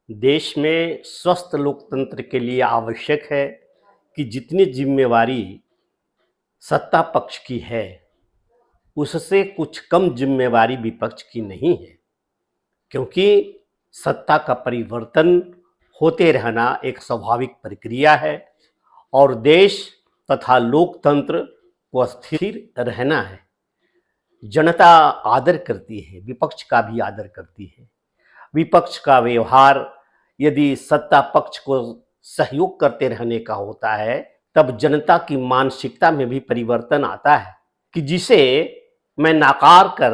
देश में स्वस्थ लोकतंत्र के लिए आवश्यक है कि जितनी जिम्मेवारी सत्ता पक्ष की है उससे कुछ कम जिम्मेवारी विपक्ष की नहीं है, क्योंकि सत्ता का परिवर्तन होते रहना एक स्वाभाविक प्रक्रिया है और देश तथा लोकतंत्र को स्थिर रहना है। जनता आदर करती है, विपक्ष का भी आदर करती है। विपक्ष का व्यवहार यदि सत्ता पक्ष को सहयोग करते रहने का होता है, तब जनता की मानसिकता में भी परिवर्तन आता है कि जिसे मैं नाकार कर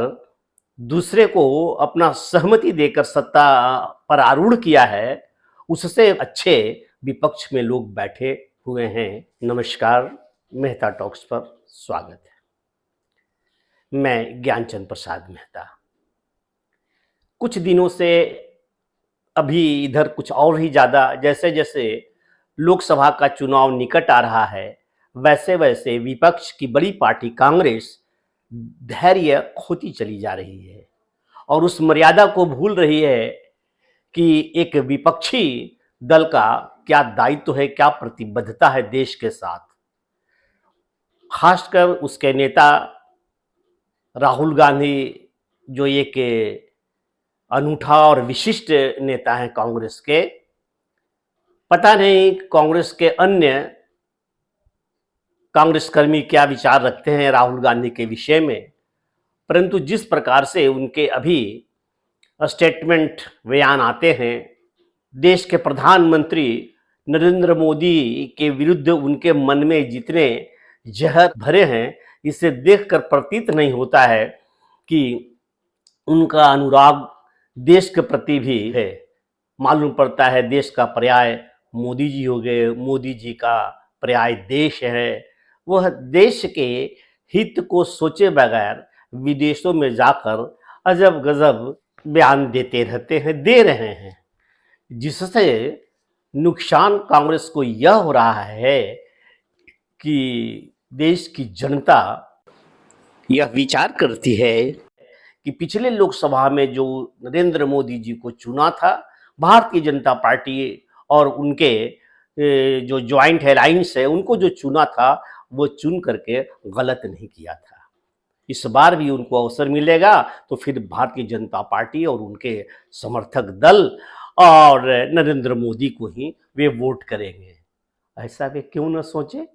दूसरे को अपना सहमति देकर सत्ता पर आरूढ़ किया है, उससे अच्छे विपक्ष में लोग बैठे हुए हैं। नमस्कार, मेहता टॉक्स पर स्वागत है। मैं ज्ञानचंद प्रसाद मेहता। कुछ दिनों से अभी इधर कुछ और ही ज़्यादा, जैसे जैसे लोकसभा का चुनाव निकट आ रहा है, वैसे वैसे विपक्ष की बड़ी पार्टी कांग्रेस धैर्य खोती चली जा रही है और उस मर्यादा को भूल रही है कि एक विपक्षी दल का क्या दायित्व है, क्या प्रतिबद्धता है देश के साथ। खासकर उसके नेता राहुल गांधी, जो एक अनूठा और विशिष्ट नेता हैं कांग्रेस के। पता नहीं कांग्रेस के अन्य कांग्रेस कर्मी क्या विचार रखते हैं राहुल गांधी के विषय में, परंतु जिस प्रकार से उनके अभी स्टेटमेंट बयान आते हैं, देश के प्रधानमंत्री नरेंद्र मोदी के विरुद्ध उनके मन में जितने जहर भरे हैं, इसे देखकर प्रतीत नहीं होता है कि उनका अनुराग देश के प्रति भी है। मालूम पड़ता है देश का पर्याय मोदी जी हो गए, मोदी जी का पर्याय देश है। वह देश के हित को सोचे बगैर विदेशों में जाकर अजब गजब बयान देते रहते हैं, दे रहे हैं, जिससे नुकसान कांग्रेस को यह हो रहा है कि देश की जनता यह विचार करती है कि पिछले लोकसभा में जो नरेंद्र मोदी जी को चुना था, भारतीय जनता पार्टी और उनके जो ज्वाइंट अलायंस है, उनको जो चुना था वो चुन करके गलत नहीं किया था। इस बार भी उनको अवसर मिलेगा तो फिर भारतीय जनता पार्टी और उनके समर्थक दल और नरेंद्र मोदी को ही वे वोट करेंगे। ऐसा वे क्यों न सोचे?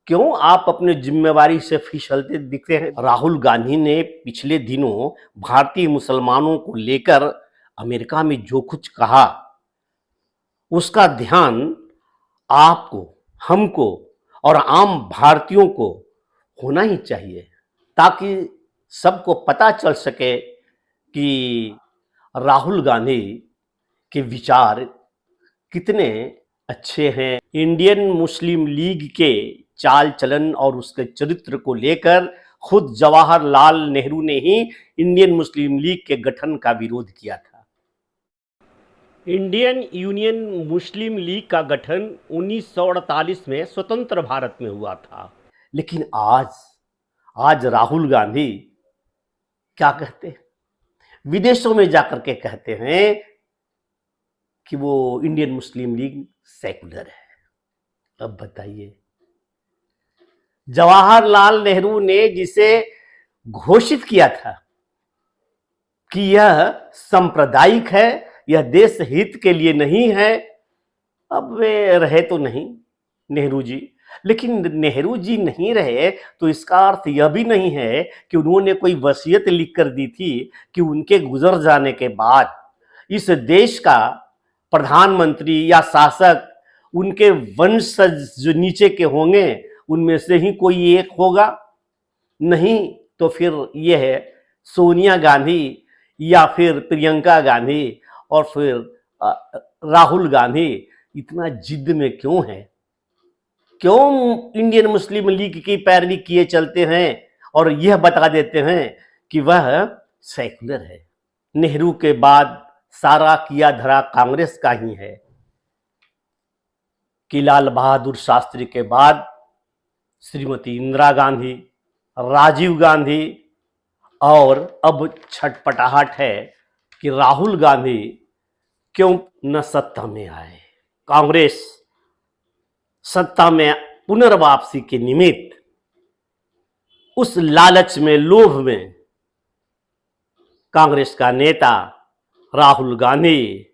क्यों आप अपने जिम्मेवारी से फिसलते दिखते हैं? राहुल गांधी ने पिछले दिनों भारतीय मुसलमानों को लेकर अमेरिका में जो कुछ कहा, उसका ध्यान आपको, हमको और आम भारतीयों को होना ही चाहिए, ताकि सबको पता चल सके कि राहुल गांधी के विचार कितने अच्छे हैं। इंडियन मुस्लिम लीग के चाल चलन और उसके चरित्र को लेकर खुद जवाहरलाल नेहरू ने ही इंडियन मुस्लिम लीग के गठन का विरोध किया था। इंडियन यूनियन मुस्लिम लीग का गठन 1948 में स्वतंत्र भारत में हुआ था। लेकिन आज राहुल गांधी क्या कहते हैं? विदेशों में जाकर के कहते हैं कि वो इंडियन मुस्लिम लीग सेकुलर है। अब बताइए, जवाहरलाल नेहरू ने जिसे घोषित किया था कि यह सांप्रदायिक है, यह देश हित के लिए नहीं है, अब वे रहे तो नहीं नेहरू जी। लेकिन नेहरू जी नहीं रहे तो इसका अर्थ यह भी नहीं है कि उन्होंने कोई वसीयत लिख कर दी थी कि उनके गुजर जाने के बाद इस देश का प्रधानमंत्री या शासक उनके वंशज जो नीचे के होंगे उनमें से ही कोई एक होगा। नहीं तो फिर यह है सोनिया गांधी या फिर प्रियंका गांधी और फिर राहुल गांधी इतना जिद में क्यों है? क्यों इंडियन मुस्लिम लीग की पैरवी किए चलते हैं और यह बता देते हैं कि वह सेकुलर है? नेहरू के बाद सारा किया धरा कांग्रेस का ही है कि लाल बहादुर शास्त्री के बाद श्रीमती इंदिरा गांधी, राजीव गांधी और अब छटपटाहट है कि राहुल गांधी क्यों न सत्ता में आए। कांग्रेस सत्ता में पुनर्वापसी के निमित्त उस लालच में, लोभ में कांग्रेस का नेता राहुल गांधी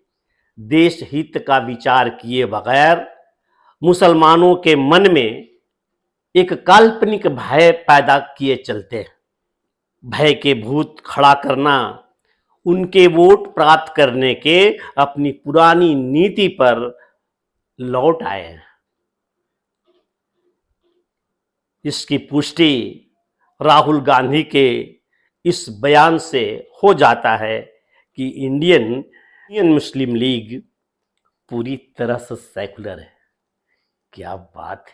देश हित का विचार किए बगैर मुसलमानों के मन में एक काल्पनिक भय पैदा किए चलते हैं। भय के भूत खड़ा करना, उनके वोट प्राप्त करने के अपनी पुरानी नीति पर लौट आए हैं। इसकी पुष्टि राहुल गांधी के इस बयान से हो जाता है कि इंडियन मुस्लिम लीग पूरी तरह से सेकुलर है। क्या बात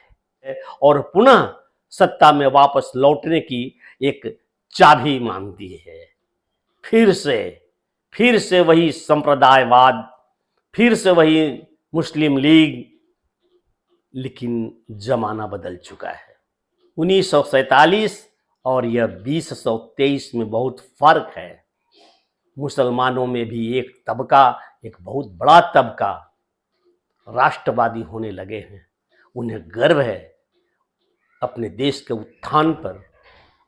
है। और पुनः सत्ता में वापस लौटने की एक चाबी मांगती है। फिर से वही संप्रदायवाद, फिर से वही मुस्लिम लीग, लेकिन जमाना बदल चुका है। 1947 और यह 2023 में बहुत फर्क है। मुसलमानों में भी एक तबका, एक बहुत बड़ा तबका राष्ट्रवादी होने लगे हैं। उन्हें गर्व है अपने देश के उत्थान पर,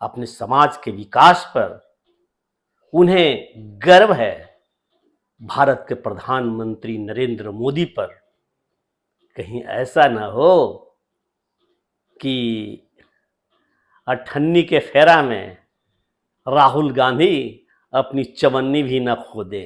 अपने समाज के विकास पर। उन्हें गर्व है भारत के प्रधानमंत्री नरेंद्र मोदी पर। कहीं ऐसा न हो कि अठन्नी के फेरा में राहुल गांधी अपनी चवन्नी भी न खो दे।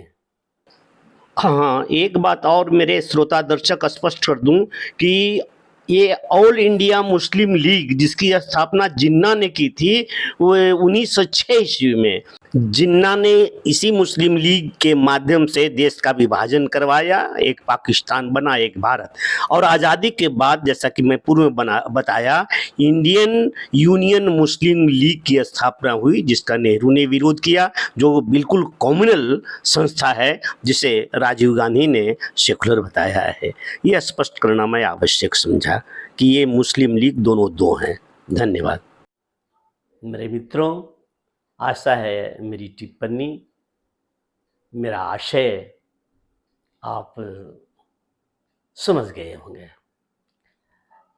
हाँ, एक बात और मेरे श्रोता दर्शक स्पष्ट कर दूं कि ये ऑल इंडिया मुस्लिम लीग जिसकी स्थापना जिन्ना ने की थी वो 1906 ईस्वी में। जिन्ना ने इसी मुस्लिम लीग के माध्यम से देश का विभाजन करवाया, एक पाकिस्तान बना, एक भारत। और आज़ादी के बाद, जैसा कि मैं पूर्व में बताया, इंडियन यूनियन मुस्लिम लीग की स्थापना हुई, जिसका नेहरू ने विरोध किया, जो बिल्कुल कम्युनल संस्था है, जिसे राजीव गांधी ने सेकुलर बताया है। यह स्पष्ट करना मैं आवश्यक समझा कि ये मुस्लिम लीग दोनों दो हैं। धन्यवाद। मेरे मित्रों, आशा है मेरी टिप्पणी, मेरा आशय आप समझ गए होंगे।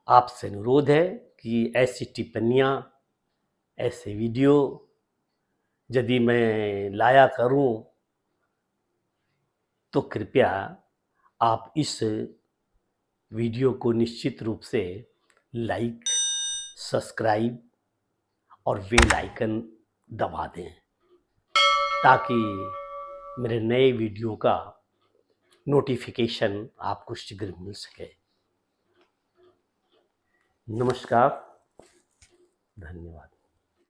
आपसे अनुरोध है कि ऐसी टिप्पणियाँ, ऐसे वीडियो यदि मैं लाया करूं तो कृपया आप इस वीडियो को निश्चित रूप से लाइक, सब्सक्राइब और बेल आइकन दबा दें, ताकि मेरे नए वीडियो का नोटिफिकेशन आपको शीघ्र मिल सके। नमस्कार, धन्यवाद।